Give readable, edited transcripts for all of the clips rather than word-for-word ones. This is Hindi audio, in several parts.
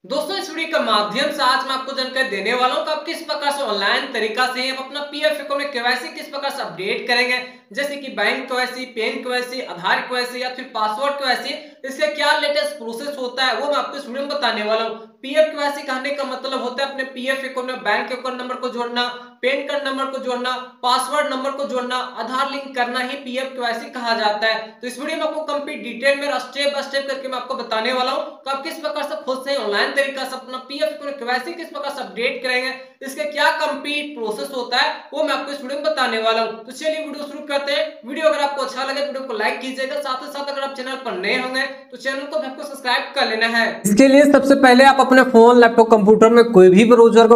दोस्तों इस वीडियो के माध्यम से आज मैं आपको जानकारी देने वाला हूं कि आप किस प्रकार से ऑनलाइन तरीका से आप अपना पीएफ अकाउंट में केवाईसी किस प्रकार से अपडेट करेंगे। जैसे कि बैंक केवाईसी, पैन केवाईसी, आधार केवाईसी या फिर पासवर्ड केवाईसी, इसका क्या लेटेस्ट प्रोसेस होता है वो मैं आपको इस वीडियो में बताने वाला हूं। पीएफ केवाईसी कहने का मतलब होता है अपने पीएफ अकाउंट में बैंक अकाउंट नंबर को जोड़ना, पैन कार्ड नंबर को जोड़ना, पासवर्ड नंबर को जोड़ना, आधार लिंक करना ही पीएफ केवाईसी कहा जाता है। तो इस वीडियो में आपको कंप्लीट डिटेल में स्टेप बाय स्टेप करके मैं आपको बताने वाला हूं कि आप किस प्रकार से खुद से ऑनलाइन तरीका से अपना पीएफ केवाईसी किस प्रकार से अपडेट करेंगे, इसका क्या कंप्लीट प्रोसेस होता है वो मैं आपको इस वीडियो में बताने वाला हूं। तो चलिए वीडियो शुरू करते हैं। वीडियो अगर आपको अच्छा लगे तो वीडियो को लाइक कीजिएगा, साथ ही साथ अगर आप चैनल पर नए होंगे तो चैनल को भी आपको सब्सक्राइब कर लेना है। इसके लिए सबसे पहले आप अपने फोन, लैपटॉप, कंप्यूटर में कोई भी ब्राउजर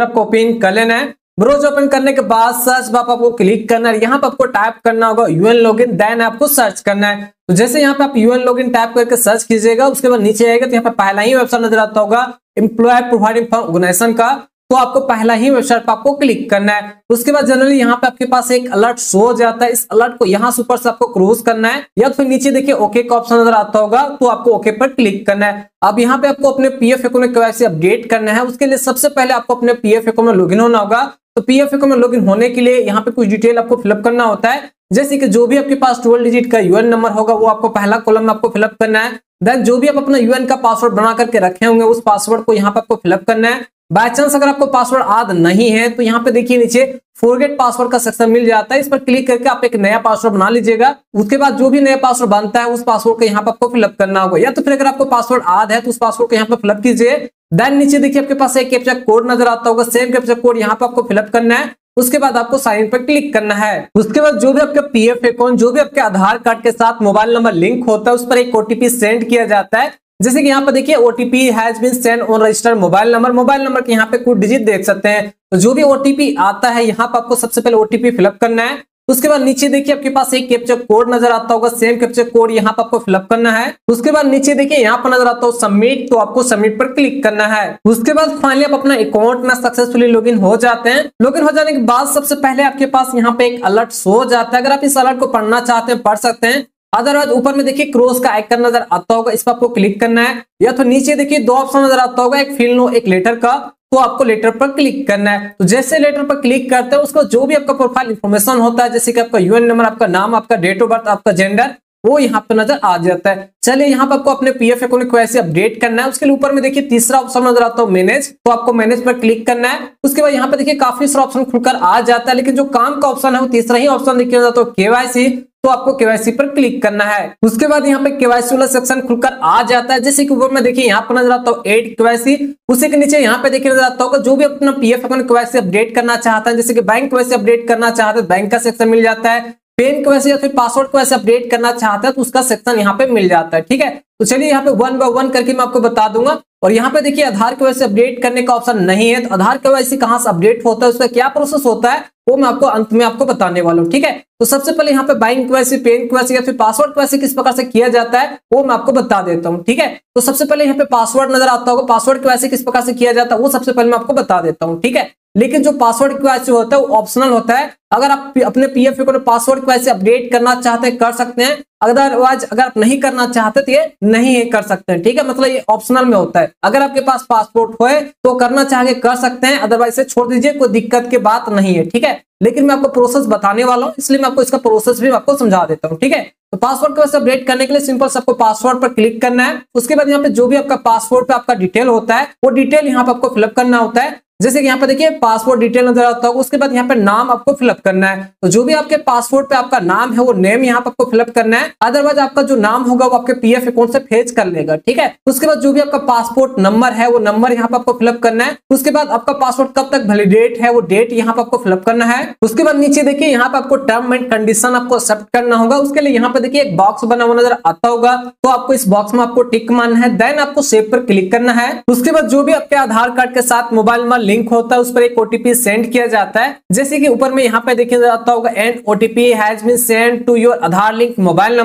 आपको ओपन कर लेना है। ब्राउजर ओपन करने के बाद सर्च बार आपको क्लिक करना है। यहाँ पे आपको टाइप करना होगा यूएन लॉगिन, देन आपको सर्च करना है। तो जैसे यहाँ पे आप यूएन लॉगिन टाइप करके सर्च कीजिएगा, उसके बाद नीचे आएगा तो यहाँ पे पहला ही वेबसाइट नजर आता होगा एम्प्लॉय प्रोवाइडिंग फॉर ऑर्गेनाइजेशन का। तो आपको पहला ही वेबसाइट पर आपको क्लिक करना है। उसके बाद जनरली यहाँ पे आपके पास एक अलर्ट शो हो जाता है। इस अलर्ट को यहाँ से ऊपर से आपको क्रॉस करना है या फिर नीचे देखिए ओके का ऑप्शन नजर आता होगा, तो आपको ओके पर क्लिक करना है। अब यहाँ पे आपको अपने पीएफ अकाउंट में केवाईसी अपडेट करना है। उसके लिए सबसे पहले आपको अपने पीएफ अकाउंट में लॉगिन होना होगा। तो पीएफ अकाउंट में लॉगिन होने के लिए यहाँ पे कुछ डिटेल आपको फिलअप करना होता है। जैसे कि जो भी आपके पास 12 डिजिट का यूएन नंबर होगा वो आपको पहला कॉलम में आपको फिलअप करना है। देन जो भी आप अपना यूएन का पासवर्ड बना करके रखे होंगे उस पासवर्ड को यहाँ पे आपको फिलअप करना है। बाय चांस अगर आपको पासवर्ड याद नहीं है तो यहाँ पे देखिए नीचे फॉरगेट पासवर्ड का सेक्शन मिल जाता है। इस पर क्लिक करके आप एक नया पासवर्ड बना लीजिएगा। उसके बाद जो भी नया पासवर्ड बनता है उस पासवर्ड को यहाँ पे आपको फिलअप करना होगा, या तो फिर अगर आपको पासवर्ड याद है तो उस पासवर्ड को यहाँ पे फिलअप कीजिए। देन नीचे देखिए आपके पास एक कैप्चा कोड नजर आता होगा, सेम कैप्चा कोड यहाँ पे आपको फिलअप करना है। उसके बाद आपको साइन पर क्लिक करना है। उसके बाद जो भी आपका पीएफ अकाउंट, जो भी आपके आधार कार्ड के साथ मोबाइल नंबर लिंक होता है उस पर एक ओटीपी सेंड किया जाता है। जैसे कि यहाँ पर देखिए OTP has been send on registered mobile number के यहाँ पे कुछ डिजिट देख सकते हैं। तो जो भी ओटीपी आता है यहाँ पर आपको सबसे पहले ओटीपी फिलअप करना है। उसके बाद नीचे देखिए आपके पास एक कैप्चा कोड नजर आता होगा, सेम कैप्चा कोड यहाँ पर आपको फिलअप करना है। उसके बाद नीचे देखिए यहाँ पर नजर आता हो सबमिट, तो आपको सबमिट पर क्लिक करना है। उसके बाद फाइनली आप अपना अकाउंट में सक्सेसफुली लॉगिन हो जाते हैं। लॉगिन हो जाने के बाद सबसे पहले आपके पास यहाँ पे एक अलर्ट शो हो जाता है। अगर आप इस अलर्ट को पढ़ना चाहते हैं पढ़ सकते हैं, अदरवाइज ऊपर में देखिए क्रॉस का आइकन नजर आता होगा, इस पर आपको क्लिक करना है। या तो नीचे देखिए दो ऑप्शन नजर आता होगा, एक फिल नो एक लेटर का, तो आपको लेटर पर क्लिक करना है। तो जैसे लेटर पर क्लिक करते हैं उसको जो भी आपका प्रोफाइल इंफॉर्मेशन होता है, जैसे कि आपका यूएन नंबर, आपका नाम, आपका डेट ऑफ बर्थ, आपका जेंडर, वो यहाँ पे नजर आ जाता है। चलिए यहाँ पे आपको अपने पीएफ अकाउंट को ऐसे अपडेट करना है। उसके लिए ऊपर में देखिए तीसरा ऑप्शन नजर आता है मैनेज, तो आपको मैनेज पर क्लिक करना है। उसके बाद यहाँ पे देखिए काफी सारा ऑप्शन खुलकर आ जाता है, लेकिन जो काम का ऑप्शन है वो तीसरा ही ऑप्शन देखिए जाता है केवाईसी, तो आपको केवाईसी पर क्लिक करना है। उसके बाद यहाँ पे केवाईसी वाला सेक्शन खुलकर आ जाता है। जैसे कि ऊपर में देखिए यहाँ पर नजर आता है ऐड केवाईसी, उसी के नीचे यहाँ पे देखिए नजर आता होगा जो भी अपना पीएफ अकाउंट केवाईसी अपडेट करना चाहता है, जैसे कि बैंक केवाईसी अपडेट करना चाहते हैं बैंक का सेक्शन मिल जाता है, पेन को वैसे या फिर पासवर्ड को ऐसे अपडेट करना चाहता है तो उसका सेक्शन यहाँ पे मिल जाता है। ठीक है, तो चलिए यहाँ पे वन बाय वन करके मैं आपको बता दूंगा। और यहाँ पे देखिए आधार केवाईसी अपडेट करने का ऑप्शन नहीं है, तो आधार केवाईसी कहाँ से अपडेट होता है, उसका क्या प्रोसेस होता है वो मैं आपको अंत में आपको बताने वाला हूँ। ठीक है, तो सबसे पहले यहाँ पे बैंक केवाईसी, पेन केवाईसी या फिर पासवर्ड केवाईसी किस प्रकार से किया जाता है वो मैं आपको बता देता हूँ। ठीक है, तो सबसे पहले यहाँ पे पासवर्ड नजर आता होगा, पासवर्ड केवाईसी किस प्रकार से किया जाता है वो सबसे पहले मैं आपको बता देता हूँ। ठीक है, लेकिन जो पासवर्ड केवाईसी होता है वो ऑप्शनल होता है। अगर आप अपने PF account password KYC update करना चाहते हैं कर सकते हैं, अदरवाइज अगर आप नहीं करना चाहते तो ये नहीं कर सकते हैं। ठीक है, मतलब ये ऑप्शनल में होता है। अगर आपके पास पासपोर्ट हो तो करना चाहे कर सकते हैं, अदरवाइज से छोड़ दीजिए, कोई दिक्कत की बात नहीं है। ठीक है, लेकिन मैं आपको प्रोसेस बताने वाला हूँ इसलिए मैं आपको इसका प्रोसेस भी आपको समझा देता हूँ। ठीक है, तो पासवर्ड को अपडेट करने के लिए सिंपल से आपको पासवर्ड पर क्लिक करना है। उसके बाद यहाँ पे जो भी आपका पासवर्ड पे आपका डिटेल होता है वो डिटेल यहाँ पे आपको फिलअप करना होता है। जैसे कि यहाँ पे देखिए पासवर्ड डिटेल नजर आता होगा, उसके बाद यहाँ पे नाम आपको फिलअप करना है। तो जो भी आपके पासपोर्ट पे आपका नाम है वो नेम यहाँ पे आपको फिलअप करना है, अदरवाइज आपका जो नाम होगा वो आपके पीएफ अकाउंट से फेच कर लेगा। ठीक है, उसके बाद जो भी आपका पासपोर्ट नंबर है वो नंबर यहाँ पे आपको फिलअप करना है। उसके बाद आपका पासपोर्ट कब तक वैलिडेट है वो डेट यहाँ पे आपको फिलअप करना है। उसके बाद नीचे देखिए यहाँ पे आपको टर्म एंड कंडीशन आपको एक्सेप्ट करना होगा। उसके लिए यहाँ पे देखिए एक बॉक्स बना हुआ नजर आता होगा, तो आपको इस बॉक्स में आपको टिक मारना है, देन आपको सेव पर क्लिक करना है। उसके बाद जो भी आपके आधार कार्ड के साथ मोबाइल नंबर लिंक होता है उस पर ओटीपी सेंड किया जाता है। जैसे कि ऊपर में यहाँ पे देखिए जाता होगा and OTP has been send to your Aadhaar link mobile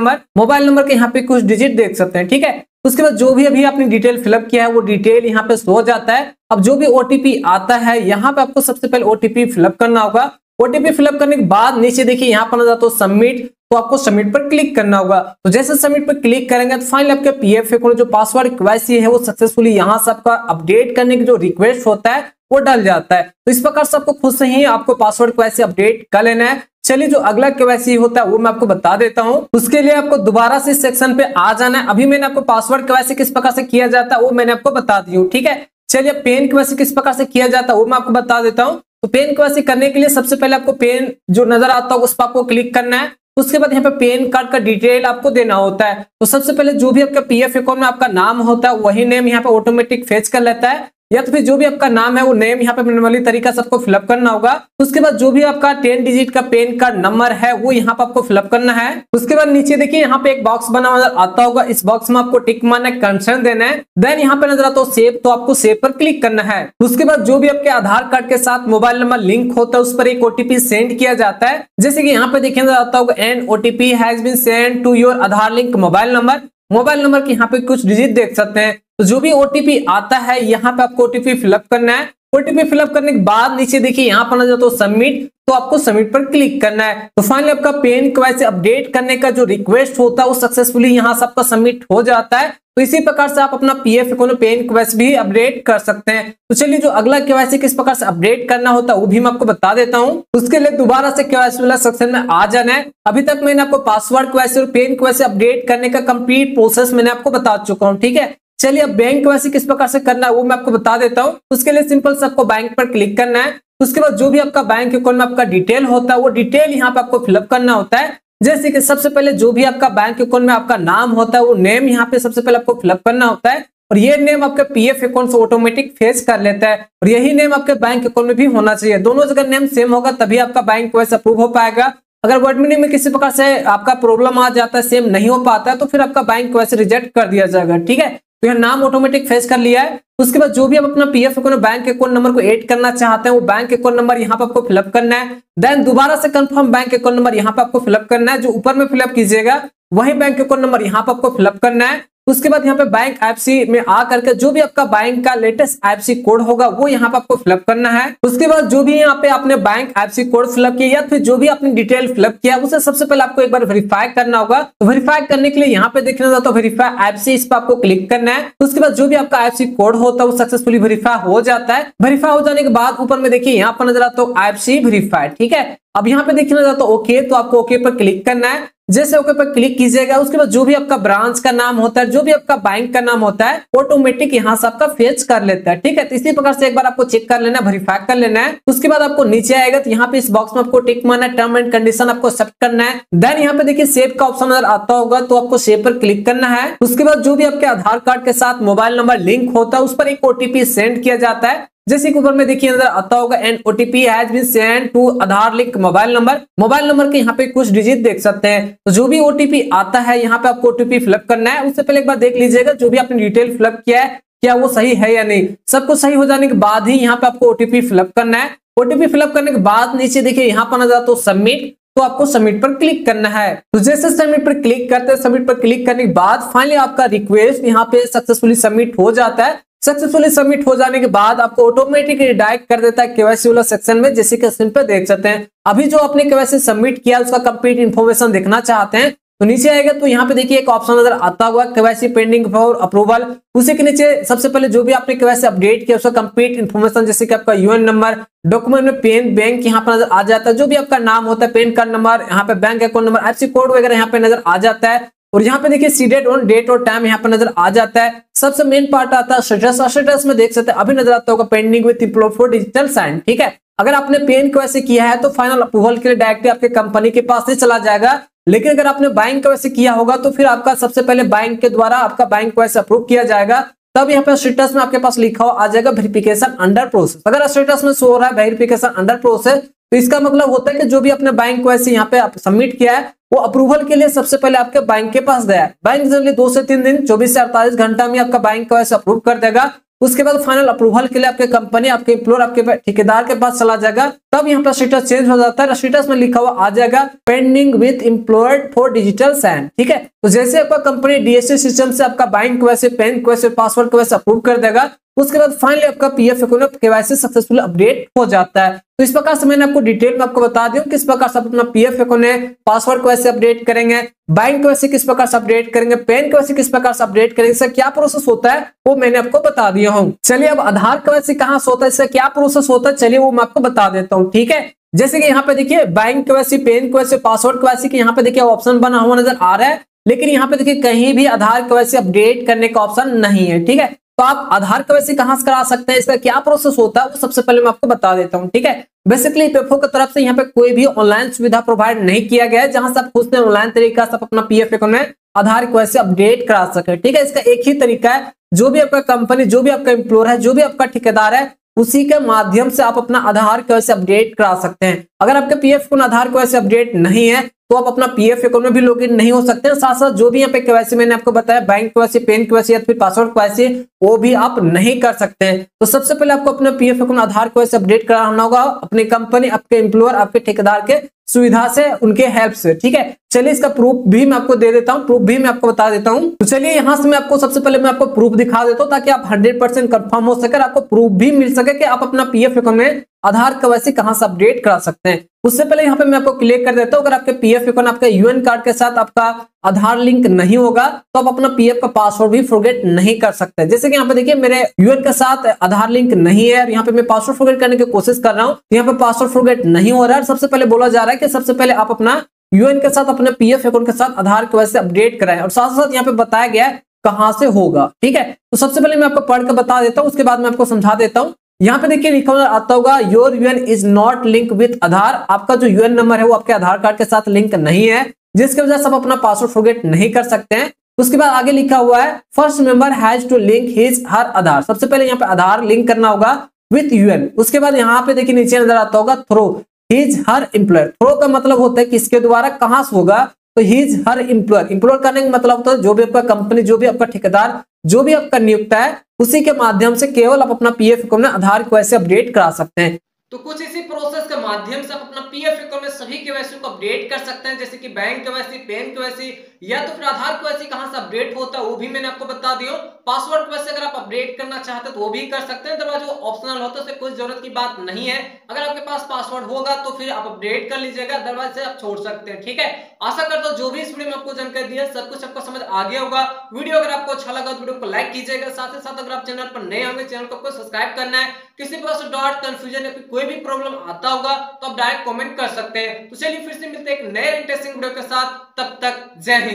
number के यहाँ पे कुछ डिजिट देख सकते हैं। ठीक है, उसके बाद जो भी अभी आपने डिटेल फिलअप किया है वो डिटेल यहाँ पे शो हो जाता है। अब जो भी ओटीपी आता है यहाँ पे आपको सबसे पहले ओटीपी फिलअप करना होगा। ओटीपी फिलअप करने के बाद नीचे देखिए यहाँ पर नजर आता है सबमिट, तो आपको सबमिट पर क्लिक करना होगा। तो जैसे सबमिट पर क्लिक करेंगे तो फाइनली आपके पीएफ अकाउंट जो पासवर्ड केवाईसी है वो सक्सेसफुली यहाँ से आपका अपडेट करने की जो रिक्वेस्ट होता है वो डल जाता है। तो इस प्रकार से आपको खुद से ही आपको पासवर्ड केवाईसी अपडेट कर लेना है। चलिए जो अगला केवाईसी होता है वो मैं आपको बता देता हूं। उसके लिए आपको दोबारा से इस सेक्शन पे आ जाना है। अभी मैंने आपको पासवर्ड केवाईसी किस प्रकार से किया जाता है वो मैंने आपको बता दी हूँ, ठीक है। चलिए पेन केवाईसी किस प्रकार से किया जाता है वो मैं आपको बता देता हूँ। तो पेन केवाईसी करने के लिए सबसे पहले आपको पेन जो नजर आता है उस पर आपको क्लिक करना है। उसके बाद यहाँ पे पेन कार्ड का डिटेल आपको देना होता है। तो सबसे पहले जो भी आपका पीएफ अकाउंट में आपका नाम होता है वही नेम यहाँ पे ऑटोमेटिक फेच कर लेता है, या तो फिर जो भी आपका नाम है वो नेम यहाँ पे मैन्युअली तरीका से आपको फिलअप करना होगा। उसके बाद जो भी आपका 10 डिजिट का पेन कार्ड नंबर है वो यहाँ पे आपको फिलअप करना है। उसके बाद नीचे देखिए यहाँ पे एक बॉक्स बना हुआ नजर आता होगा, इस बॉक्स में आपको टिक मारना है, कंसर्न देना है। देन यहाँ पे नजर आता है सेव, तो आपको सेव पर क्लिक करना है। उसके बाद जो भी आपके आधार कार्ड के साथ मोबाइल नंबर लिंक होता है उस पर एक ओटीपी सेंड किया जाता है। जैसे कि यहाँ पे देखिए नजर आता होगा an OTP has been send to your Aadhaar link mobile number. Mobile number के यहाँ पे कुछ डिजिट देख सकते हैं। तो जो भी ओटीपी आता है यहाँ पे आपको ओटीपी फिलअप करना है। ओटीपी फिलअप करने के बाद नीचे देखिए यहाँ पर नजर तो सबमिट, तो आपको सबमिट पर क्लिक करना है। तो फाइनली आपका पेन केवाईसी अपडेट करने का जो रिक्वेस्ट होता है वो सक्सेसफुली यहाँ से आपका सबमिट हो जाता है। तो इसी प्रकार से आप अपना पीएफ अकाउंट पेन केवाईसी भी अपडेट कर सकते हैं। तो चलिए जो अगला केवाईसी किस प्रकार से अपडेट करना होता है वो भी मैं आपको बता देता हूँ। उसके लिए दोबारा से केवाईसी वाला सेक्शन में आ जाना है। अभी तक मैंने आपको पासवर्ड केवाईसी और पेन केवाईसी अपडेट करने का कंप्लीट प्रोसेस मैंने आपको बता चुका हूँ, ठीक है। चलिए अब बैंक केवाईसी किस प्रकार से करना है वो मैं आपको बता देता हूँ। उसके लिए सिंपल से आपको बैंक पर क्लिक करना है। उसके बाद जो भी आपका बैंक अकाउंट में आपका डिटेल होता है वो डिटेल यहाँ पे आपको फिलअप करना होता है। जैसे कि सबसे पहले जो भी आपका बैंक अकाउंट में आपका नाम होता है वो नेम यहाँ पे सबसे पहले आपको फिलअप करना होता है, और ये नेम आपके पीएफ अकाउंट से ऑटोमेटिक फेच कर लेता है। और यही नेम आपके बैंक अकाउंट में भी होना चाहिए। दोनों जगह नेम सेम होगा तभी आपका बैंक केवाईसी अप्रूव हो पाएगा। अगर वर्ड मीनिंग में किसी प्रकार से आपका प्रॉब्लम आ जाता है, सेम नहीं हो पाता है, तो फिर आपका बैंक केवाईसी रिजेक्ट कर दिया जाएगा, ठीक है। तो यह नाम ऑटोमेटिक फेच कर लिया है। उसके बाद जो भी आप अपना PF account bank account number को ऐड करना चाहते हैं वो बैंक अकाउंट नंबर यहाँ पे आपको फिलअप करना है। देन दोबारा से कंफर्म बैंक अकाउंट नंबर यहाँ पे आपको फिलअप करना है। जो ऊपर में फिलअप कीजिएगा वही बैंक अकाउंट नंबर यहाँ पे आपको फिलअप करना है। उसके बाद यहाँ पे बैंक आईएफएससी में आ करके जो भी आपका बैंक का लेटेस्ट आईएफएससी कोड होगा वो यहाँ पे आपको फिलअप करना है। उसके बाद जो भी यहाँ पे आपने बैंक आईएफएससी कोड फिलअप किया या फिर जो भी आपने डिटेल फिलअप किया उसे सबसे पहले आपको एक बार वेरीफाई करना होगा। तो वेरीफाई करने के लिए यहाँ पे देखना जाता है वेरीफाई आईएफएससी, इस पर आपको क्लिक करना है। उसके बाद जो भी आपका आईएफएससी कोड होता है वो सक्सेसफुली वेरीफाई हो जाता है। वेरीफाई हो जाने के बाद ऊपर में देखिए यहाँ पर नजर आता है आईएफएससी वेरीफाइड, ठीक है। अब यहाँ पे देखना जाता है ओके, तो आपको ओके पर क्लिक करना है। जैसे ओके पर क्लिक कीजिएगा उसके बाद जो भी आपका ब्रांच का नाम होता है, जो भी आपका बैंक का नाम होता है ऑटोमेटिक यहाँ से आपका फेच कर लेता है, ठीक है। तो इसी प्रकार से एक बार आपको चेक कर लेना है, वेरीफाई कर लेना है। उसके बाद आपको नीचे आएगा तो यहाँ पे इस बॉक्स में आपको टिक मारना है, टर्म एंड कंडीशन आपको एक्सेप्ट करना है। देन यहाँ पे देखिए सेव का ऑप्शन नजर आता होगा तो आपको सेव पर क्लिक करना है। उसके बाद जो भी आपके आधार कार्ड के साथ मोबाइल नंबर लिंक होता है उस पर एक ओटीपी सेंड किया जाता है। जैसे कि ऊपर में देखिए नजर आता होगा an OTP has been send to Aadhaar link mobile number. Mobile number के यहाँ पे कुछ डिजिट देख सकते हैं। तो जो भी ओटीपी आता है यहाँ पे आपको ओटीपी फिलअप करना है। उससे पहले एक बार देख लीजिएगा जो भी आपने डिटेल फिलअप किया है क्या वो सही है या नहीं। सब कुछ सही हो जाने के बाद ही यहाँ पे आपको ओटीपी फिलअप करना है। ओटीपी फिलअप करने के बाद नीचे देखिए यहाँ पर नजर आता है सबमिट, तो आपको सबमिट पर क्लिक करना है। तो जैसे सबमिट पर क्लिक करते हैं, सबमिट पर क्लिक करने के बाद फाइनली आपका रिक्वेस्ट यहाँ पे सक्सेसफुली सबमिट हो जाता है। सक्सेसफुली सबमिट हो जाने के बाद आपको ऑटोमेटिक रिडायरेक्ट कर देता है केवाईसी वाला सेक्शन में, जैसे कि स्क्रीन पे देख सकते हैं। अभी जो आपने केवाईसी सबमिट किया उसका कंप्लीट इन्फॉर्मेशन देखना चाहते हैं तो नीचे आएगा तो यहाँ पे देखिए एक ऑप्शन नजर आता हुआ केवाईसी पेंडिंग फॉर अप्रूवल। उसी के नीचे सबसे पहले जो भी आपने केवाईसी अपडेट किया उसका कंप्लीट इन्फॉर्मेशन, जैसे कि आपका यूएन नंबर, डॉक्यूमेंट में पेन बैंक यहाँ पर नजर आ जाता है। जो भी आपका नाम होता है, पैन कार्ड नंबर, यहाँ पे bank account number, IFSC code वगैरह यहाँ पे नजर आ जाता है। और यहाँ पे देखिए सीडेड ऑन डेट और टाइम यहाँ पे नजर आ जाता है। सबसे मेन पार्ट आता है स्टेटस। स्टेटस में देख सकते हैं अभी नजर आता होगा pending with upload for digital sign, ठीक है। अगर आपने पेन केवाईसी किया है तो फाइनल अप्रूवल के लिए डायरेक्टली आपके कंपनी के पास ही चला जाएगा। लेकिन अगर आपने बैंक केवाईसी किया होगा तो फिर आपका सबसे पहले बैंक के द्वारा आपका बैंक केवाईसी अप्रूव किया जाएगा। तब यहाँ पे स्टेटस में आपके पास लिखा हुआ आ जाएगा वेरिफिकेशन अंडर प्रोसेस। अगर स्टेटस में शो हो रहा है वेरिफिकेशन अंडर प्रोसेस तो इसका मतलब होता है कि जो भी आपने बैंक केवाईसी यहाँ पे सबमिट किया है वो अप्रूवल के लिए सबसे पहले आपके बैंक के पास गया है। बैंक जनरली 2 से 3 दिन 24 से 48 घंटा में आपका बैंक केवाईसी अप्रूव कर देगा। उसके बाद फाइनल अप्रूवल के लिए आपके कंपनी, आपके एम्प्लॉयर, आपके ठेकेदार के पास चला जाएगा। तब यहाँ पर स्टेटस चेंज हो जाता है, स्टेटस में लिखा हुआ आ जाएगा pending with employed for digital sign. ठीक है, तो जैसे आपका कंपनी डीएससी सिस्टम से आपका बैंक वैसे पैन वैसे पासवर्ड को वैसे अप्रूव कर देगा, उसके बाद फाइनली आपका PF account KYC successful update हो जाता है। तो इस प्रकार से मैंने आपको डिटेल में आपको बता दिया किस प्रकार से आप अपना पीएफ अकाउंट पासवर्ड को वैसे अपडेट करेंगे, बैंक को वैसे किस प्रकार से अपडेट करेंगे, पैन को वैसे किस प्रकार से अपडेट करेंगे, इसका क्या प्रोसेस होता है वो मैंने आपको बता दिया हूँ। चलिए अब आधार का वैसे कहाँ से होता है, इसका क्या प्रोसेस होता है, चलिए वो मैं आपको बता देता हूँ। ठीक है, जैसे कि यहाँ पे देखिए bank KYC, pan KYC, password KYC के यहाँ पे देखिए ऑप्शन बना हुआ नजर आ रहा है, लेकिन यहाँ पे देखिए कहीं भी आधार केवाईसी अपडेट करने का ऑप्शन नहीं है। ठीक है, तो आप आधार केवाईसी कहां से करा सकते हैं, इसका क्या प्रोसेस होता है वो सबसे पहले मैं आपको बता देता हूं। ठीक है, बेसिकली ईपीएफओ की तरफ से यहाँ पे कोई भी ऑनलाइन सुविधा प्रोवाइड नहीं किया गया है जहां से आप खुद से ऑनलाइन तरीका से अपना पीएफ अकाउंट में आधार केवाईसी अपडेट करा सके। ठीक है, इसका एक ही तरीका है, जो भी आपका कंपनी, जो भी आपका एम्प्लॉयर है, जो भी आपका ठेकेदार है, उसी के माध्यम से आप अपना आधार केवाईसी अपडेट करा सकते हैं। अगर आपके पीएफ अकाउंट आधार केवाईसी अपडेट नहीं है तो आप अपना पीएफ अकाउंट में भी लॉगिन नहीं हो सकते हैं। साथ साथ जो भी यहाँ पे केवाईसी मैंने आपको बताया, बैंक केवाईसी, पैन केवाईसी या फिर पासवर्ड केवाईसी, वो भी आप नहीं कर सकते हैं। तो सबसे पहले आपको अपना पीएफ अकाउंट आधार केवाईसी अपडेट कराना होगा अपनी कंपनी, आपके एम्प्लॉयर, आपके ठेकेदार के सुविधा से, उनके हेल्प से। ठीक है, चलिए इसका प्रूफ भी मैं आपको दे देता हूँ, प्रूफ भी मैं आपको बता देता हूँ। तो चलिए यहाँ से मैं आपको सबसे पहले मैं आपको प्रूफ दिखा देता हूँ ताकि आप 100% कंफर्म हो सके, आपको प्रूफ भी मिल सके कि आप अपना पीएफ अकाउंट में आधार केवाईसी कहां से अपडेट करा सकते हैं। उससे पहले यहाँ पे मैं आपको क्लियर कर देता हूँ, अगर आपके पीएफ अकाउंट आपके यूएन कार्ड के साथ आपका आधार लिंक नहीं होगा तो आप अपना पीएफ का पासवर्ड भी फॉरगेट नहीं कर सकते। जैसे कि यहाँ पे देखिए मेरे यूएन के साथ आधार लिंक नहीं है, यहाँ पे मैं पासवर्ड फॉरगेट करने की कोशिश कर रहा हूँ, यहाँ पे पासवर्ड फॉरगेट नहीं हो रहा है। सबसे पहले बोला जा रहा है कि सबसे पहले आप अपना यूएन के साथ अपने पीएफ अकाउंट के साथ आधार केवाईसी अपडेट कराएं, और साथ साथ यहाँ पे बताया गया है कहां से होगा। ठीक है, तो सबसे पहले मैं आपको पढ़ के बता देता हूँ, उसके बाद मैं आपको समझा देता हूँ। यहाँ पे देखिए लिखा हुआ आता होगा your UAN is not link with Aadhaar, आपका जो यूएन नंबर है वो आपके आधार कार्ड के साथ लिंक नहीं है, जिसकी वजह से आप अपना पासवर्ड फॉरगेट नहीं कर सकते हैं। उसके बाद आगे लिखा हुआ है first member has to link his her Aadhaar, सबसे पहले यहाँ पे आधार लिंक करना होगा विथ यूएन। उसके बाद यहाँ पे देखिए नीचे नजर आता होगा through his her employer, through का मतलब होता है किसके द्वारा, कहां से होगा, तो हिज हर एम्प्लॉयर, एम्प्लॉयर करने का मतलब होता है जो भी आपका कंपनी, जो भी आपका ठेकेदार, जो भी आपका नियुक्ता है, उसी के माध्यम से केवल आप अपना पीएफ अकाउंट में आधार केवाईसी अपडेट करा सकते हैं। तो कुछ इसी प्रोसेस के माध्यम से आप अपना पीएफ अकाउंट में सभी केवाईसी को अपडेट कर सकते हैं, जैसे कि बैंक केवाईसी, पैन केवाईसी या तो फिर आधार केवाईसी कहां से अपडेट होता है वो भी मैंने आपको बता दिया। पासवर्ड केवाईसी अगर आप अपडेट करना चाहते हैं तो वो भी कर सकते हैं, दरवाजा ऑप्शनल होता है, उससे कोई जरूरत की बात नहीं है। अगर आपके पास पासवर्ड होगा तो फिर आप अपडेट कर लीजिएगा, दरवाजे से आप छोड़ सकते हैं। ठीक है, आशा करता हूं जो भी इस वीडियो में आपको जानकारी दी है सब कुछ आपको समझ आ गया होगा। वीडियो अगर आपको अच्छा लगा तो वीडियो को लाइक कीजिएगा, साथ ही साथ अगर आप चैनल पर नए होंगे चैनल को आपको सब्सक्राइब करना है। किसी प्रकार से डाउट, कंफ्यूजन या फिर कोई भी प्रॉब्लम आता होगा तो आप डायरेक्ट कमेंट कर सकते हैं। तो चलिए फिर से मिलते हैं एक नए इंटरेस्टिंग वीडियो के साथ, तब तक जय हिंद।